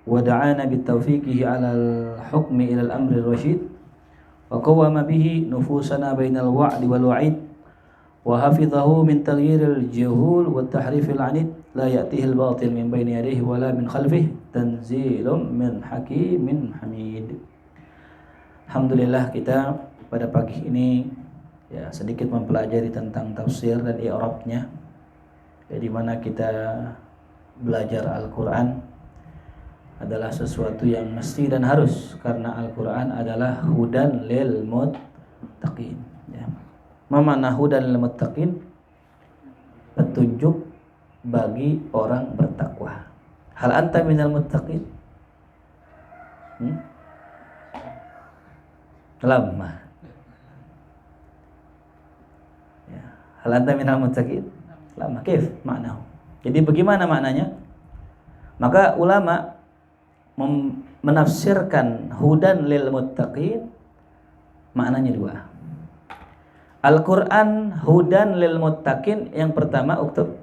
wa da'ana bitawfiqihi 'alal hukmi ilal amri rasyid wa qawwama bihi nufusana bainal wa'di wal wa'id wa hafidhahu min taghyiril juhul wa tahrifil 'anid la ya'tihi al-batil min bayni yadayhi wa la min khalfihi tanzilun min hakimin hamid. Alhamdulillah, kita pada pagi ini ya sedikit mempelajari tentang tafsir dan i'rabnya, ya, di mana kita belajar Al-Qur'an adalah sesuatu yang mesti dan harus, karena Al-Qur'an adalah hudan lil muttaqin, ya. Mana hudan lil muttaqin? Petunjuk bagi orang bertakwa. Hal anta minal muttaqin? Lama. Ya. Hal anta minal muttaqin? Lama. Kif maknahu? Jadi bagaimana maknanya? Maka ulama menafsirkan hudan lil muttaqin maknanya dua. Al-Qur'an hudan lil muttaqin, yang pertama uktub,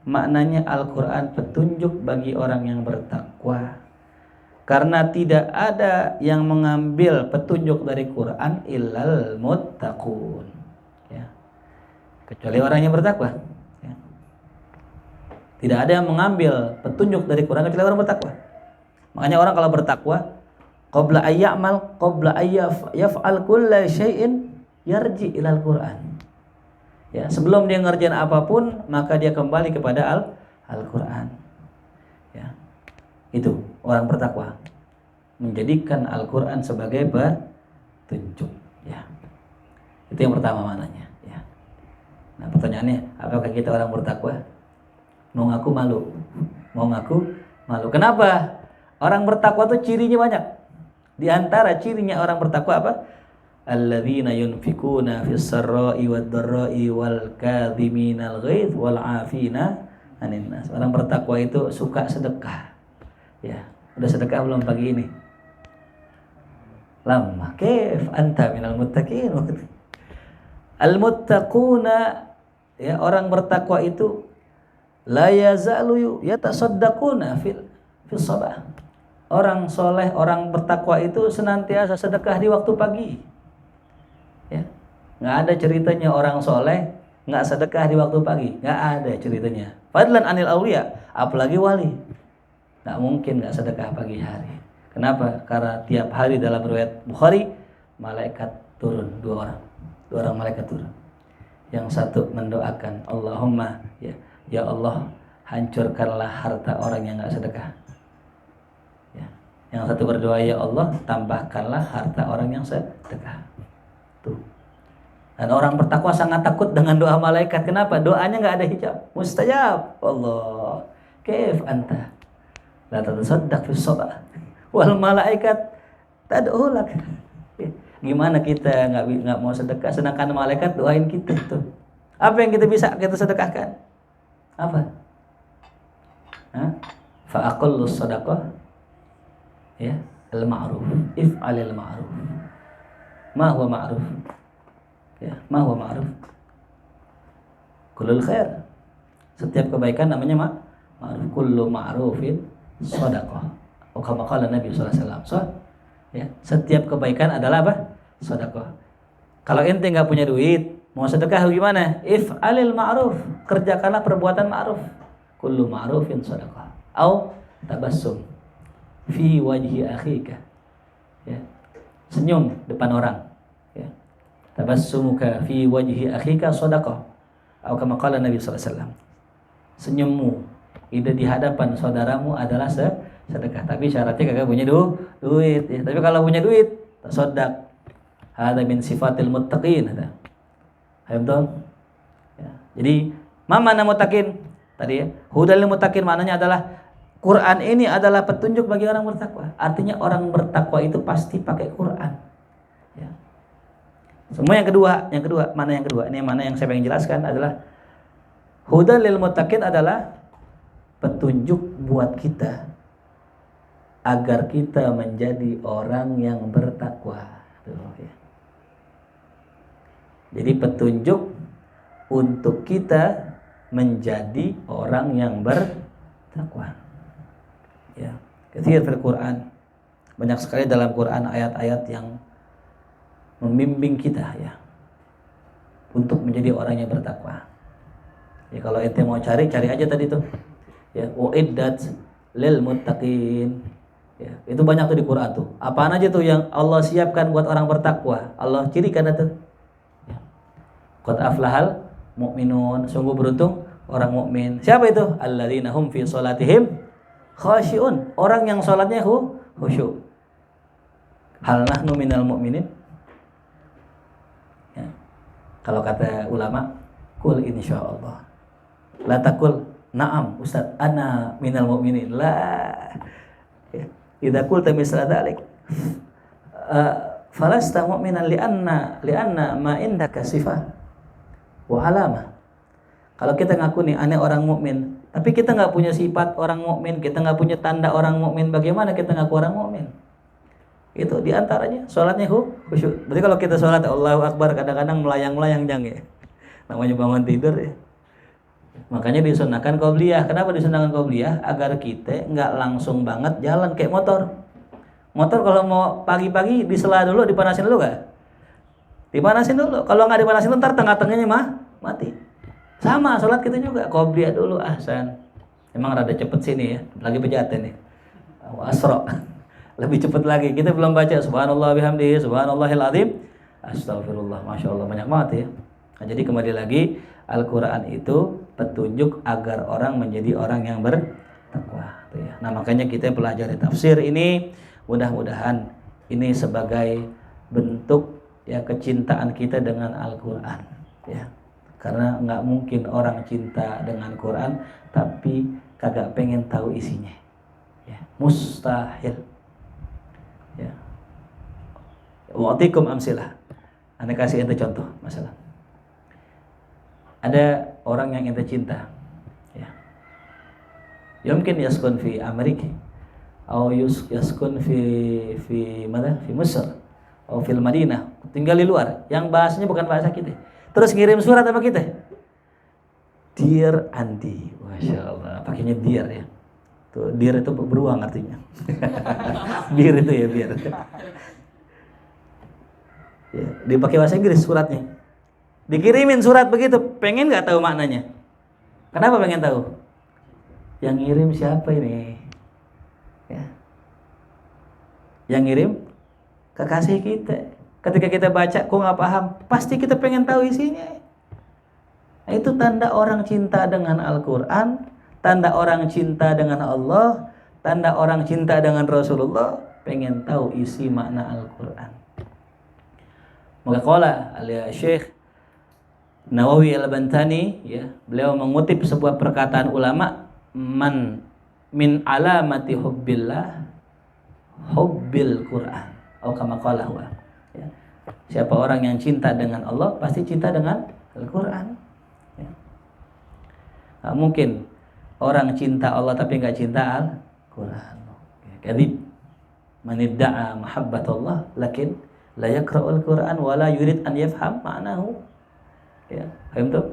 maknanya Al-Qur'an petunjuk bagi orang yang bertakwa. Karena tidak ada yang mengambil petunjuk dari Quran illal muttaqun, ya, kecuali orang yang bertakwa, ya. Tidak ada yang mengambil petunjuk dari Quran kecuali orang bertakwa. Makanya orang kalau bertakwa, qabla ayyamal qabla ayyaf'al kulla syai'in yarji ilal Quran. Ya, sebelum dia ngerjain apapun, maka dia kembali kepada Al-Qur'an. Ya. Itu orang bertakwa, menjadikan Al-Qur'an sebagai petunjuk, ya. Itu yang pertama maknanya, ya. Nah, pertanyaannya, apakah kita orang bertakwa? Mau ngaku malu. Kenapa? Orang bertakwa itu cirinya banyak. Di antara cirinya orang bertakwa apa? Alladzina yunfikuna fis sarra'i wad dharra'i wal kadhiminal ghaidh wal 'afina 'anil nas. Orang bertakwa itu suka sedekah. Ya, udah sedekah belum pagi ini? Lama. Kif anta minal muttaqin? Al muttaquna, ya, orang bertakwa itu la yazalu yatasaddaquna fil sabah. Orang soleh, orang bertakwa itu senantiasa sedekah di waktu pagi. Ya, nggak ada ceritanya orang soleh nggak sedekah di waktu pagi, nggak ada ceritanya. Fadlan anil awliya, apalagi wali, nggak mungkin nggak sedekah pagi hari. Kenapa? Karena tiap hari dalam riwayat Bukhari malaikat turun, dua orang malaikat turun. Yang satu mendoakan, Allahumma, ya Allah, hancurkanlah harta orang yang nggak sedekah. Ya. Yang satu berdoa, ya Allah, tambahkanlah harta orang yang sedekah. Tuh. Dan orang bertakwa sangat takut dengan doa malaikat. Kenapa? Doanya nggak ada hijab, mustajab. Allah, kaif anta la tatasaddaq fi shalah wal malaikat tad'ulak. Gimana kita nggak mau sedekah sedangkan malaikat doain kita tuh? Apa yang kita bisa kita sedekahkan? Apa? Fa aqallu shadaqah, ya, al ma'ruf, if'alil ma'ruf. Ma huwa ma'ruf? Ya, ma huwa ma'ruf? Kullul khair. Setiap kebaikan namanya ma'ruf. Kullu ma'rufin shadaqah. Oh, kama qala Nabi sallallahu alaihi wasallam. So, ya, setiap kebaikan adalah apa? Sedekah. Kalau ente enggak punya duit, mau sedekah gimana? If'alil ma'ruf. Kerjakanlah perbuatan ma'ruf. Kullu ma'rufin shadaqah. Au tabassum fi wajhi akhika. Ya. Senyum depan orang, ya. Tabassumuka fi wajhi akhika shadaqah. Atau kama qala Nabi sallallahu alaihi wasallam. Senyummu di hadapan saudaramu adalah sedekah. Tapi syaratnya kagak punya duit, ya. Tapi kalau punya duit, tasaddaq. Hada min sifatil muttaqin, ada. Paham tuh? Ya. Jadi, mana muttaqin? Tadi ya, hudal muttaqin maknanya adalah Quran ini adalah petunjuk bagi orang bertakwa. Artinya orang bertakwa itu pasti pakai Quran. Ya. Semua yang kedua, mana yang kedua? Ini mana yang saya ingin jelaskan adalah hudal lil muttaqin adalah petunjuk buat kita agar kita menjadi orang yang bertakwa. Tuh, ya. Jadi petunjuk untuk kita menjadi orang yang bertakwa. Ya. Katsir fil Quran. Banyak sekali dalam Quran ayat-ayat yang membimbing kita ya untuk menjadi orang yang bertakwa. Ya kalau ente mau cari aja tadi tuh. Ya, uiddat lil muttaqin. Ya, itu banyak tuh di Quran tuh. Apaan aja tuh yang Allah siapkan buat orang bertakwa? Allah cirikan itu. Ya. Qad aflahal mu'minun. Sungguh beruntung orang mukmin. Siapa itu? Alladzina hum fi sholatihim khashi'un. Orang yang salatnya khusyuk. Hal nahnu minal mu'minin? Ya. Kalau kata ulama, kul insyaallah. La taqul na'am Ustaz, ana minal mu'minin. La. Ya. Idza qulta misla dzalik falasta mu'minan li'anna ma indaka sifah wa alamah. Kalau kita ngaku nih aneh orang mukmin, tapi kita nggak punya sifat orang mukmin, kita nggak punya tanda orang mukmin, bagaimana kita ngaku orang mukmin? Itu diantaranya sholatnya khusyuk. Berarti kalau kita sholat Allahu Akbar kadang-kadang melayang-melayang jang ya, namanya bangun tidur ya. Makanya disunahkan qobliyah. Kenapa disunahkan qobliyah? Agar kita nggak langsung banget jalan kayak motor. Motor kalau mau pagi-pagi disela dulu, dipanasin dulu nggak? Dipanasin dulu. Kalau nggak dipanasin ntar tengah-tengahnya mati. Sama sholat kita juga qobliyah dulu ahsan. Emang rada cepet sini ya, lagi pejaten nih. Asro. Lebih cepet lagi. Kita belum baca subhanallah bihamdihi subhanallahil azim. Astagfirullah, masya Allah banyak banget ya. Nah, jadi kembali lagi Al-Quran itu petunjuk agar orang menjadi orang yang bertakwa. Nah makanya kita pelajari tafsir ini, mudah-mudahan ini sebagai bentuk ya kecintaan kita dengan Al-Quran. Ya, karena nggak mungkin orang cinta dengan Quran tapi kagak pengen tahu isinya. Ya, mustahil. Ya. Wa'atikum amsilah. Anda kasih ente contoh masalah. Ada orang yang ente cinta, ya. Yumkin yaskun fi Amerika, atau yaskun fi mana? Fi Mesir, atau fil Madinah, tinggal di luar. Yang bahasanya bukan bahasa kita. Terus ngirim surat apa kita? Dear Andi, masya Allah, pakainya dear ya. Tuh, dear itu beruang artinya. Dear itu ya biar. Ya, dipakai bahasa Inggris suratnya. Dikirimin surat begitu, pengen nggak tahu maknanya? Kenapa pengen tahu? Yang ngirim siapa ini? Ya. Yang ngirim kekasih kita. Ketika kita baca, kok nggak paham? Pasti kita pengen tahu isinya. Nah, itu tanda orang cinta dengan Al-Quran, tanda orang cinta dengan Allah, tanda orang cinta dengan Rasulullah, pengen tahu isi makna Al-Quran. Maka qala al-Syekh Nawawi al-Bantani ya, beliau mengutip sebuah perkataan ulama, man min alamati hubbillah hubbil Quran atau kama qala huwa. Ya. Siapa orang yang cinta dengan Allah pasti cinta dengan Al-Quran. Ya. Nah, mungkin orang cinta Allah tapi nggak cinta Al-Quran. Kadzib. Man idda'a mahabbatullah lakin la yaqra'ul Quran wa la yurid an yafham ma'nahu. Ya, paham tuh?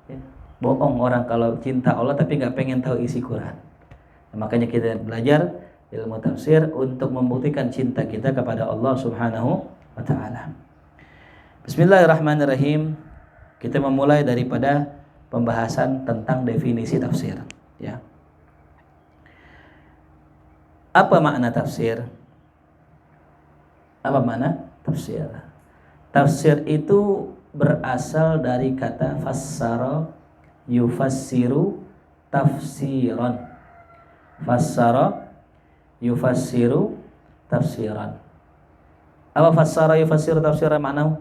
Ya. Bohong orang kalau cinta Allah tapi nggak pengen tahu isi Quran. Nah, makanya kita belajar ilmu tafsir untuk membuktikan cinta kita kepada Allah Subhanahu wa Ta'ala. Bismillahirrahmanirrahim. Kita memulai daripada pembahasan tentang definisi tafsir. Ya. Apa makna tafsir? Apa makna tafsir? Tafsir itu berasal dari kata fassara yufassiru tafsiran. Fassara yufassiru tafsiran. Apa fassara yufassiru tafsiran makna?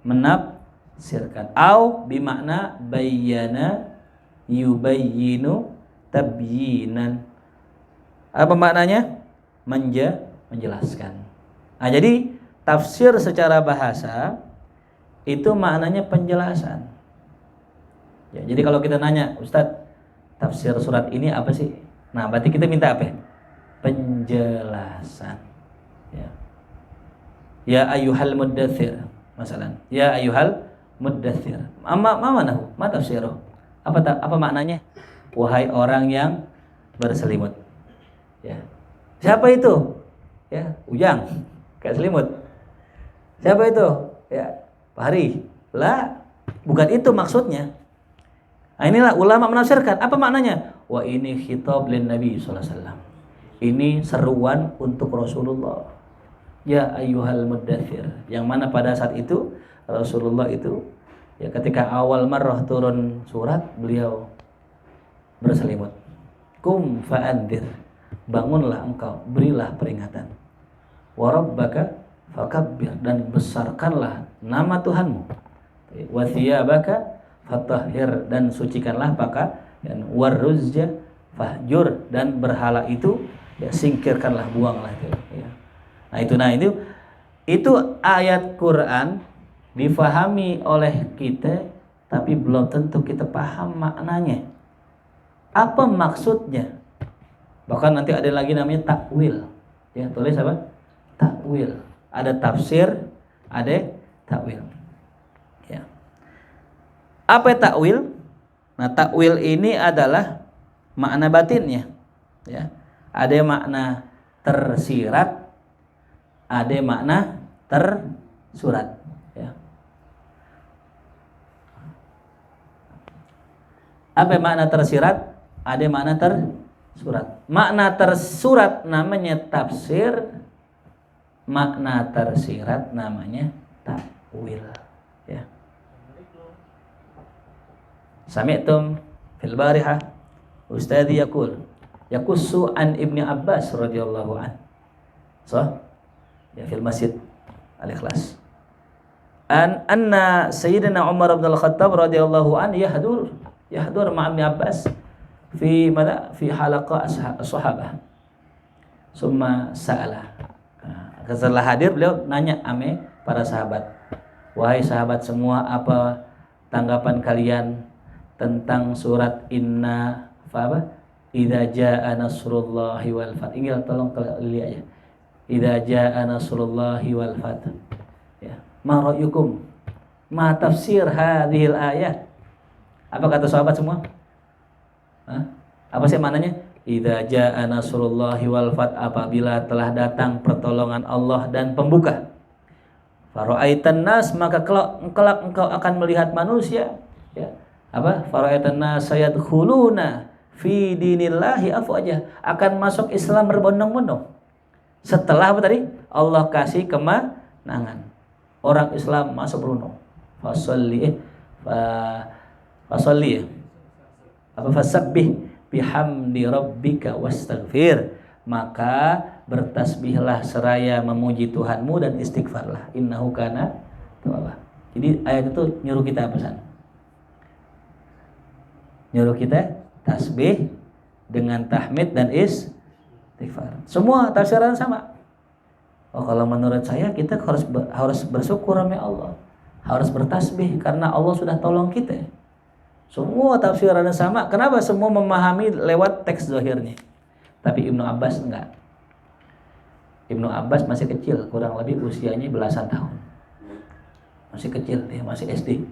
Menafsirkan. Au bimakna bayyana yubayyinu tabyinan. Apa maknanya? Menjelaskan. Nah, jadi tafsir secara bahasa itu maknanya penjelasan. Ya, jadi kalau kita nanya, Ustadz, tafsir surat ini apa sih? Nah, berarti kita minta apa? Penjelasan. Ya, ya ayyuhal muddatsir, masalan. Ya ayyuhal muddatsir. Ma manahu? Ma tafsiruh? Apa maknanya? Wahai orang yang berselimut. Ya. Siapa itu? Ya, Ujang. Kayak selimut. Siapa itu? Ya, Pak Hari. Lah, bukan itu maksudnya. Nah, inilah ulama menafsirkan. Apa maknanya? Wah, ini khitab lin Nabi sallallahu alaihi wasallam. Ini seruan untuk Rasulullah. Ya ayyuhal muddathir. Yang mana pada saat itu Rasulullah itu ya ketika awal marrah turun surat, beliau berselimut. Kum fa'andir. Bangunlah engkau, berilah peringatan. Wa rabbaka fakabbir, dan besarkanlah nama Tuhanmu. Wa thiyabaka fatahhir, dan sucikanlah pakaian. Warruzja fahjur, dan berhala itu ya singkirkanlah, buanglah itu ya. Nah itu ayat Quran difahami oleh kita, tapi belum tentu kita paham maknanya. Apa maksudnya? Bahkan nanti ada lagi namanya takwil. Ya, tulis apa? Takwil. Ada tafsir, ada takwil. Ya. Apa takwil? Nah, takwil ini adalah makna batinnya. Ya. Ada makna tersirat, ada makna tersurat. Ya. Apa makna tersirat? Ada makna tersurat. Makna tersurat namanya tafsir, makna tersirat namanya takwil. Ya. Sami'tum fil barihah ustadzi yaqul yakussu an Ibnu Abbas radhiyallahu an. Ya, fil masjid Al-Ikhlas. Anna Sayyidina Umar bin Al-Khattab radhiyallahu an yahdur ma'a Ibnu Abbas fi halaqa as-sahabah. Summa sa'ala. Setelah hadir beliau nanya ame para sahabat. Wahai sahabat semua, apa tanggapan kalian tentang surat Inna idza jaa nasrullahi wal fath. Ingat, tolong lihat ya. Idza jaa nasrullahi wal fath. Ya. Ma ra'yukum? Ma tafsir hadhil ayat? Apa kata sahabat semua? Apa sih maknanya? Idza jaa nasrullahi wal fath, apabila telah datang pertolongan Allah dan pembuka. Fara'aitan nas, maka kelak engkau akan melihat manusia, ya. Apa? Fara'aitan nas sayadkhuluna fi dinillahi afwaja, akan masuk Islam berbondong-bondong. Setelah apa tadi? Allah kasih kemenangan. Orang Islam masuk berbondong. Fasabbih bihamdi rabbika wastaghfir, maka bertasbihlah seraya memuji Tuhanmu dan istighfarlah, innahu kana tawwaba. Jadi ayat itu nyuruh kita apa san? Nyuruh kita tasbih dengan tahmid dan istighfar. Semua tafsiran sama. Oh, kalau menurut saya kita harus bersyukur sama Allah, harus bertasbih karena Allah sudah tolong kita. Semua tafsirannya sama. Kenapa? Semua memahami lewat teks zahirnya. Tapi Ibnu Abbas enggak. Ibnu Abbas masih kecil, kurang lebih usianya belasan tahun. Masih kecil, dia masih SD.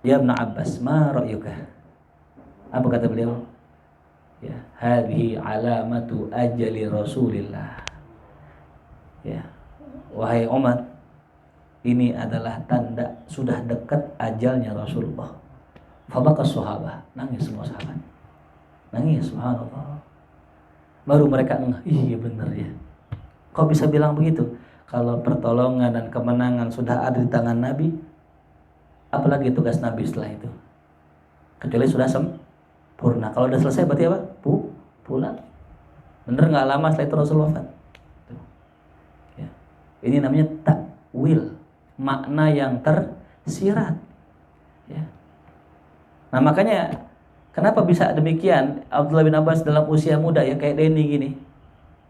Ya Ibnu Abbas, ma ra'yuka? Apa kata beliau? Ya, hadhihi alamatu ajali Rasulillah. Ya. Wahai Umar, ini adalah tanda sudah dekat ajalnya Rasulullah. Fabaka sahabah, nangis semua sahabat. Nangis, subhanallah. Baru mereka iya benar ya. Kok bisa bilang begitu? Kalau pertolongan dan kemenangan sudah ada di tangan Nabi, apalagi tugas Nabi setelah itu? Kecuali sudah sempurna. Kalau sudah selesai berarti apa? Pulang. Bener nggak lama setelah itu Rasul wafat. Ya. Ini namanya takwil, makna yang tersirat. Ya. Nah makanya kenapa bisa demikian? Abdullah bin Abbas dalam usia muda ya kayak Denny gini,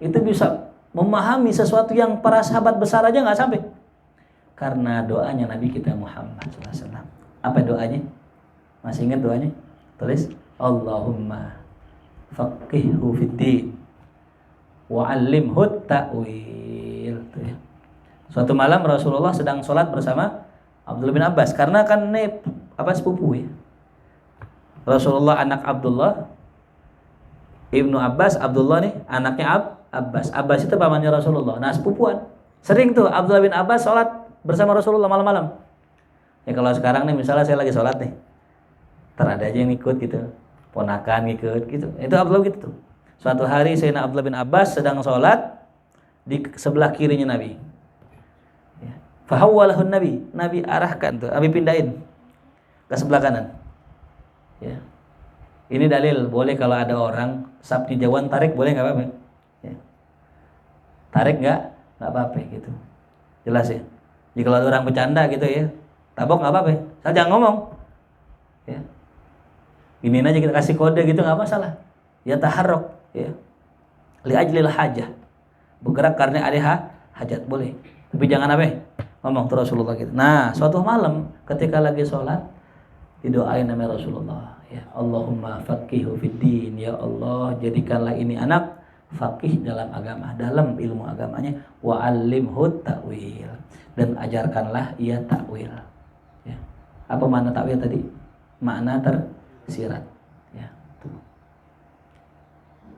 itu bisa memahami sesuatu yang para sahabat besar aja nggak sampai. Karena doanya Nabi kita Muhammad SAW. Apa doanya? Masih ingat doanya? Tulis, Allahumma faqihhu fiddin wa 'allimhu ta'wil. Suatu malam Rasulullah sedang sholat bersama Abdullah bin Abbas, karena kan ini sepupu ya. Rasulullah anak Abdullah Ibnu Abbas, Abdullah nih anaknya Abbas. Abbas itu pamannya Rasulullah. Nah, sepupuan. Sering tuh Abdullah bin Abbas sholat bersama Rasulullah malam-malam. Ya kalau sekarang nih misalnya saya lagi sholat nih, ada aja yang ikut gitu, ponakan ikut gitu. Itu Abdullah gitu tuh. Suatu hari Sayyidina Abdullah bin Abbas sedang sholat di sebelah kirinya Nabi. Ya. Fahawwalahun Nabi arahkan tuh, Nabi pindahin ke sebelah kanan. Ya. Ini dalil boleh kalau ada orang sabti jauhan tarik boleh nggak apa-apa. Ya. Tarik nggak apa-apa gitu. Jelas ya. Jadi kalau ada orang bercanda gitu ya, tabok nggak apa-apa. Saya jangan ngomong. Ya. Ini aja kita kasih kode gitu nggak masalah. Ya taharruk ya. Li ajlil hajah. Bergerak karena ada hajat boleh. Tapi jangan apa? Ngomong terus Rasulullah gitu. Nah, suatu malam ketika lagi sholat didoain nama Rasulullah. Ya Allahumma faqihu fid din, ya Allah jadikanlah ini anak faqih dalam agama, dalam ilmu agamanya, wa 'allimhu ta'wil, dan ajarkanlah ia ta'wil. Ya. Apa makna ta'wil tadi? Makna tersirat. Ya.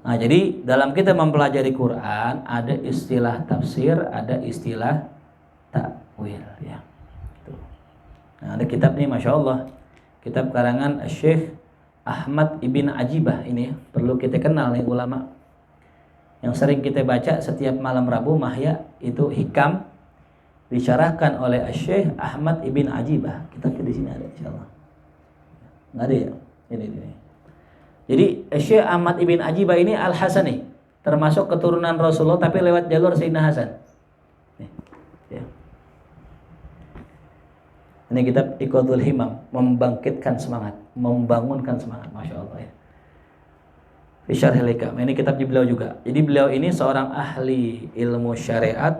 Nah, jadi dalam kita mempelajari Quran ada istilah tafsir, ada istilah ta'wil. Ya. Nah, ada kitab nih, masya Allah, kitab karangan Syekh Ahmad Ibn Ajibah ini ya, perlu kita kenal nih ulama yang sering kita baca setiap malam Rabu Mahya itu hikam disyarahkan oleh Syekh Ahmad Ibn Ajibah. Kitabnya di sini ada insyaallah. Enggak ada ya? Ini. Jadi Syekh Ahmad Ibn Ajibah ini Al-Hasani, termasuk keturunan Rasulullah tapi lewat jalur Sayyidina Hasan. Nih, ya. Ini kitab Iqadul Himam, membangkitkan semangat, membangunkan semangat, masya Allah ya. Syarhil Hikam, ini kitabnya beliau juga. Jadi beliau ini seorang ahli ilmu syariat,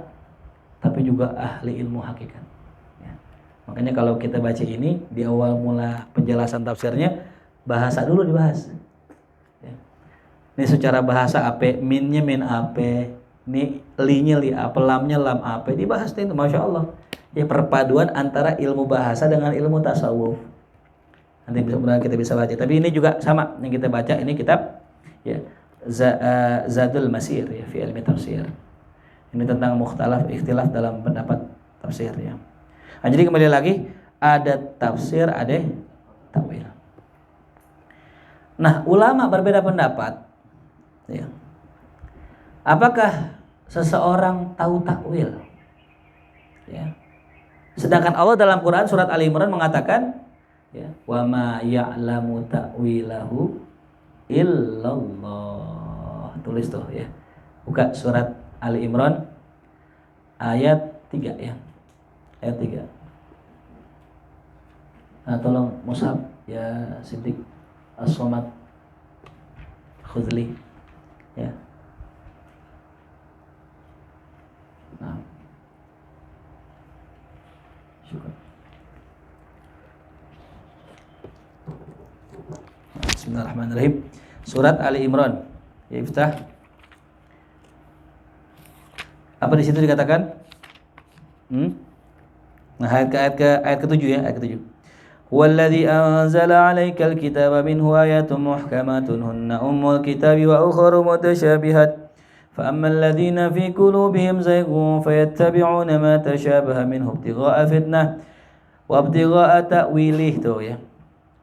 tapi juga ahli ilmu hakikat. Ya. Makanya kalau kita baca ini di awal mula penjelasan tafsirnya, bahasa dulu dibahas. Ya. Ini secara bahasa apa, minnya min apa, ini linya li apa, lamnya lam apa, dibahas itu, masya Allah. Ya, perpaduan antara ilmu bahasa dengan ilmu tasawuf. Nanti kita bisa baca. Tapi ini juga sama yang kita baca ini kitab ya Zadul Masir ya fi ilmi tafsir. Ini tentang mukhtalaf ikhtilaf dalam pendapat tafsir ya. Nah, jadi kembali lagi ada tafsir, ada takwil. Nah, ulama berbeda pendapat ya. Apakah seseorang tahu takwil? Ya. Sedangkan Allah dalam Quran surat Ali Imran mengatakan ya, wa ma ya'lamu ta'wilahu illallah. Tulis tuh ya. Buka surat Ali Imran ayat 3 ya. Ayat 3. Nah, tolong Musab ya Siddiq As-Somad Khudli ya. Nah. Syukur. Bismillahirrahmanirrahim. Surat Ali Imran. Ya, iftah. Apa di situ dikatakan? Nah, ayat ke-7 ya, ayat ke-7. Huwallazi anzala 'alaikal kitaba minhu ayatun muhkamatun hunna ummul kitabi wa ukharu mutasyabihat. فأما الذين في قلوبهم زيغ فيتبعون ما تشابه منه ابتغاء فتنة وابتغاء تأويله tuh ya.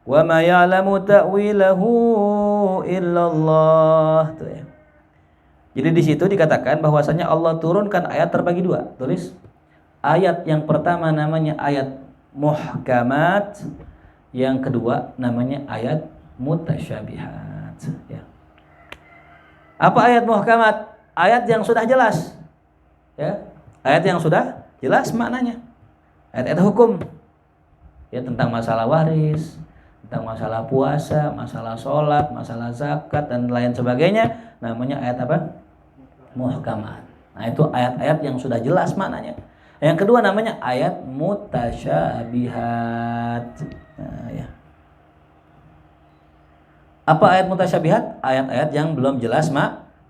وما يعلم تأويله إلا الله tuh ya. Jadi di situ dikatakan bahwasanya Allah turunkan ayat terbagi dua. Tulis. Ayat yang pertama namanya ayat muhkamat, yang kedua namanya ayat mutasyabihat ya. Apa ayat muhkamat? Ayat yang sudah jelas ya, ayat yang sudah jelas maknanya, ayat-ayat hukum ya, tentang masalah waris, tentang masalah puasa, masalah sholat, masalah zakat dan lain sebagainya, namanya ayat apa? Muhkamat. Nah, itu ayat-ayat yang sudah jelas maknanya. Yang kedua namanya ayat mutasyabihat. Nah, ya. Apa ayat mutasyabihat? Ayat-ayat yang belum jelas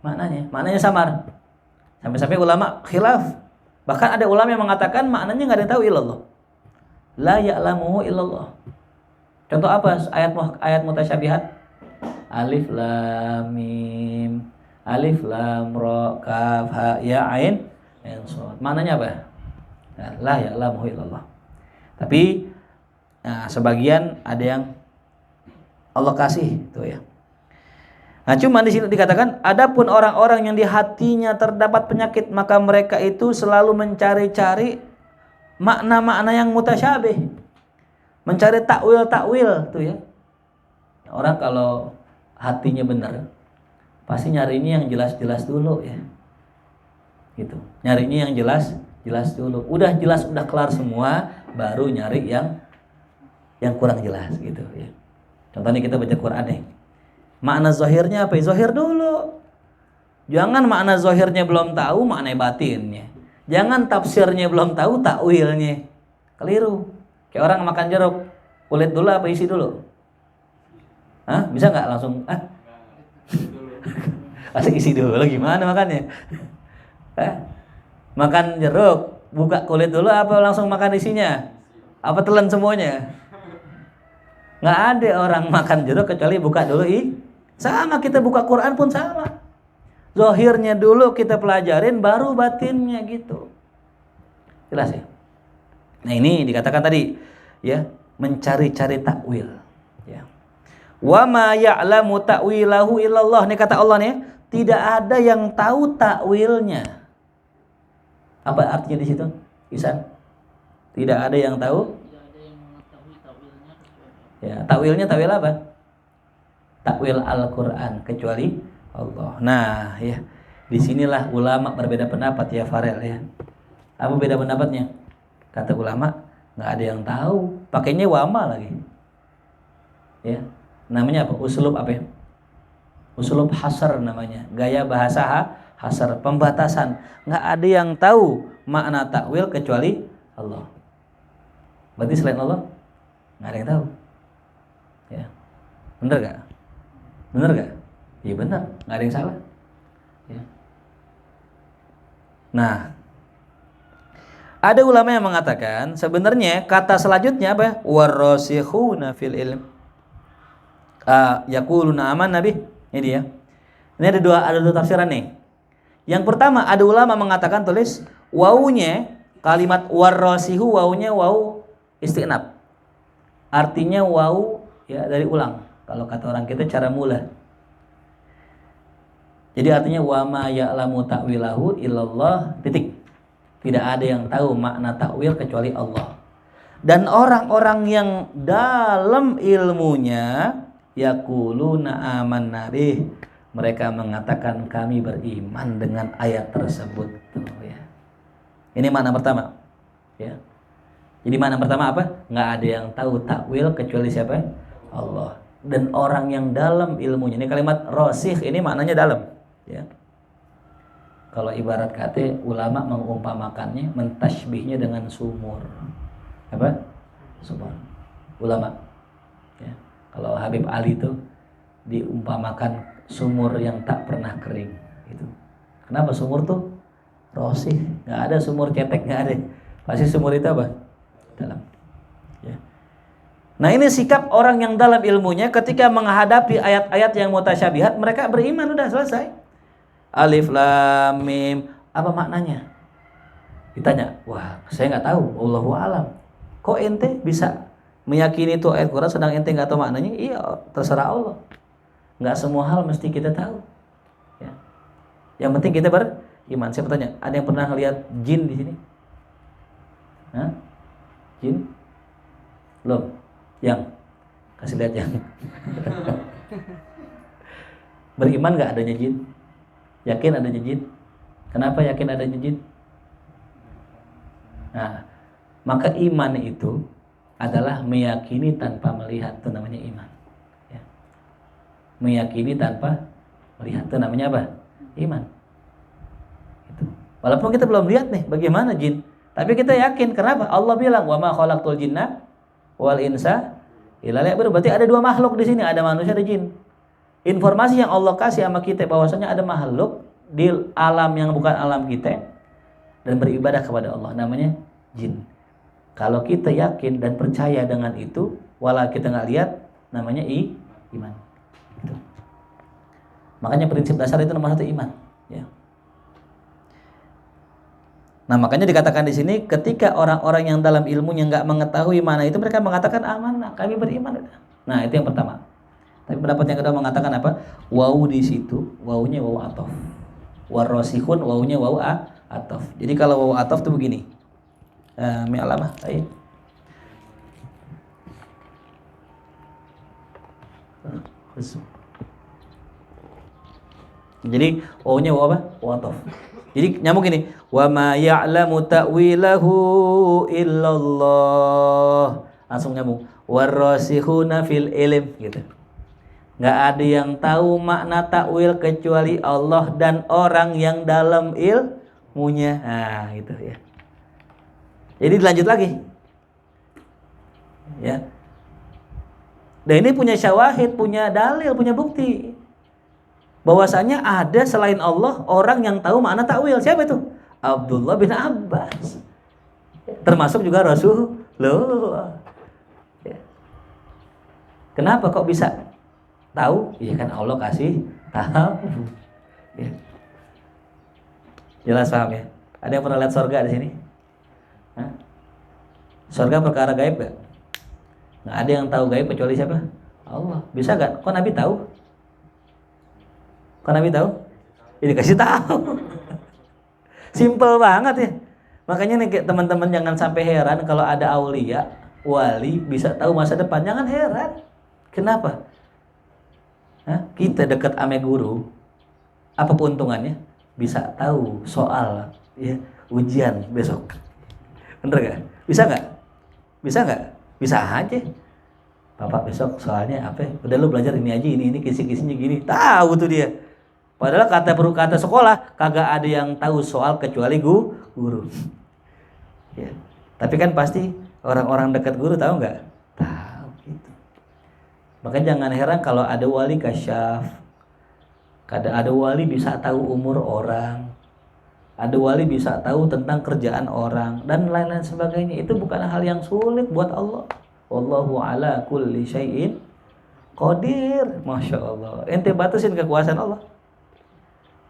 maknanya samar. Sampai-sampai ulama khilaf. Bahkan ada ulama yang mengatakan maknanya enggak ada yang tahu illallah. La ya'lamuhu illallah. Contoh apa ayat mutasyabihat? Alif lam mim, alif lam ra kaf ha ya ain shad. Maknanya apa? Nah, la ya'lamu illallah. Tapi sebagian ada yang Allah kasih itu ya. Nah, cuma di sini dikatakan, adapun orang-orang yang di hatinya terdapat penyakit, maka mereka itu selalu mencari-cari makna-makna yang mutasyabih. Mencari takwil-takwil tuh ya. Orang kalau hatinya benar, pasti nyarinya yang jelas-jelas dulu ya. Gitu. Nyarinya yang jelas dulu. Udah jelas, udah kelar semua, baru nyari yang kurang jelas gitu ya. Contohnya kita baca Quran nih. Makna zahirnya apa? Zahir dulu. Jangan makna zahirnya belum tahu, makna batinnya. Jangan tafsirnya belum tahu, takwilnya. Keliru. Kayak orang makan jeruk, kulit dulu apa isi dulu? Hah? Bisa nggak langsung? Asik isi dulu. Gimana makannya? Makan jeruk, buka kulit dulu apa langsung makan isinya? Apa telan semuanya? Nggak ada orang makan jeruk kecuali buka dulu sama kita buka Quran pun sama. Zahirnya dulu kita pelajarin, baru batinnya gitu. Jelas ya? Nah ini dikatakan tadi ya, mencari-cari takwil. Ya. Wa ma ya'lamu ta'wilahu illallah. Ini kata Allah nih, tidak ada yang tahu takwilnya. Apa artinya di situ? Ihsan? Tidak ada yang tahu? Tidak ada yang mengetahui takwilnya. Ya, takwilnya takwil apa? Takwil Al-Quran kecuali Allah. Nah, ya, disinilah ulama berbeda pendapat ya Farel ya. Apa beda pendapatnya? Kata ulama, nggak ada yang tahu. Pakainya wama lagi. Ya, namanya apa? Uslub apa ya? Uslub hasar namanya. Gaya bahasa hasar, pembatasan. Nggak ada yang tahu makna takwil kecuali Allah. Berarti selain Allah nggak ada yang tahu. Ya, bener gak? Bener gak? Iya bener, nggak ada yang salah. Ya. Nah, ada ulama yang mengatakan sebenarnya kata selanjutnya apa? Warasikhuna fil ilm. Yaquluna amanna bih. Ini dia. Ini ada dua tafsiran nih. Yang pertama ada ulama mengatakan tulis wawunya kalimat warasihu, wawunya waw istinab. Artinya waw ya dari ulang. Kalau kata orang kita cara mula. Jadi artinya wa ma ya'lamu ta'wilahu illallah titik. Tidak ada yang tahu makna takwil kecuali Allah. Dan orang-orang yang dalam ilmunya yaquluna amanna bih, mereka mengatakan kami beriman dengan ayat tersebut. Tuh, ya. Ini makna pertama. Ya. Jadi makna pertama apa? Nggak ada yang tahu takwil kecuali siapa? Allah. Dan orang yang dalam ilmunya. Ini kalimat rasikh ini maknanya dalam. Ya. Kalau ibarat kata ulama mengumpamakannya, mentashbihnya dengan sumur. Apa? Sumur. Ulama. Ya. Kalau Habib Ali itu diumpamakan sumur yang tak pernah kering. Itu. Kenapa sumur tuh rosih? Nggak ada sumur cetek, nggak ada. Pasti sumur itu apa? Dalam. Ya. Nah ini sikap orang yang dalam ilmunya ketika menghadapi ayat-ayat yang mutasyabihat, mereka beriman, udah selesai. Alif lam mim, apa maknanya? Ditanya, wah saya nggak tahu, Allahu alam. Kok ente bisa meyakini itu ayat Quran sedang ente nggak tahu maknanya? Iya, terserah Allah. Nggak semua hal mesti kita tahu. Ya. Yang penting kita beriman. Saya bertanya, ada yang pernah ngelihat jin di sini? Hah? Jin? Belum? Yang? Kasih lihat yang. Beriman nggak adanya jin? Yakin adanya jin? Kenapa yakin adanya jin? Nah, maka iman itu adalah meyakini tanpa melihat, itu namanya iman. Ya. Meyakini tanpa melihat, itu namanya apa? Iman. Itu. Walaupun kita belum lihat nih bagaimana jin, tapi kita yakin. Kenapa? Allah bilang wa ma khalaqtul jinna wal insa illa liya'budun. Berarti ada dua makhluk di sini, ada manusia, ada jin. Informasi yang Allah kasih sama kita bahwasanya ada makhluk di alam yang bukan alam kita dan beribadah kepada Allah, namanya jin. Kalau kita yakin dan percaya dengan itu, walau kita nggak lihat, namanya iman. Gitu. Makanya prinsip dasar itu nomor 1 iman. Ya. Nah makanya dikatakan di sini ketika orang-orang yang dalam ilmunya nggak mengetahui mana itu, mereka mengatakan amanah, kami beriman. Nah itu yang pertama. Tapi pendapat yang kedua mengatakan apa? Wawu di situ, wawunya wawu atof. Warosihun, wawunya wawu atof. Jadi kalau wawu atof itu begini. Mi alamah, ayo. Jadi wawunya wawu apa? Wawu atof. Jadi nyambung gini, wa ma ya'lamu ta'wilahu illallah. Langsung nyambung. Warasihuna fil ilm gitu. Nggak ada yang tahu makna takwil kecuali Allah dan orang yang dalam ilmunya. Nah, gitu ya. Jadi dilanjut lagi. Ya. Dan ini punya syawahid, punya dalil, punya bukti. Bahwasanya ada selain Allah orang yang tahu makna takwil. Siapa itu? Abdullah bin Abbas. Termasuk juga Rasulullah. Ya. Kenapa kok bisa tahu? Iya kan Allah kasih tahu. Ya. Jelas paham ya? Ada yang pernah lihat surga di sini? Hah? Surga perkara gaib gak? Nggak ada yang tahu gaib kecuali siapa? Allah. Bisa gak? Kok Nabi tahu? Kok Nabi tahu? Ini kasih tahu. Simple banget ya. Makanya nih teman-teman jangan sampai heran kalau ada aulia, wali bisa tahu masa depan. Jangan heran. Kenapa? Hah? Kita dekat ame guru, apa keuntungannya? Bisa tahu soal ya, ujian besok. Bener gak? Bisa gak? Bisa gak? Bisa aja. Bapak besok soalnya apa? Udah lu belajar ini aja, ini kisi-kisinya gini. Tahu tuh dia. Padahal kata sekolah kagak ada yang tahu soal kecuali guru. Ya. Tapi kan pasti orang-orang dekat guru tahu nggak? Tahu gitu. Makanya jangan heran kalau ada wali kasyaf. Ada wali bisa tahu umur orang. Ada wali bisa tahu tentang kerjaan orang dan lain-lain sebagainya. Itu bukan hal yang sulit buat Allah. Wallahu ala kulli syai'in qadir. Masya Allah. Ente batasin kekuasaan Allah.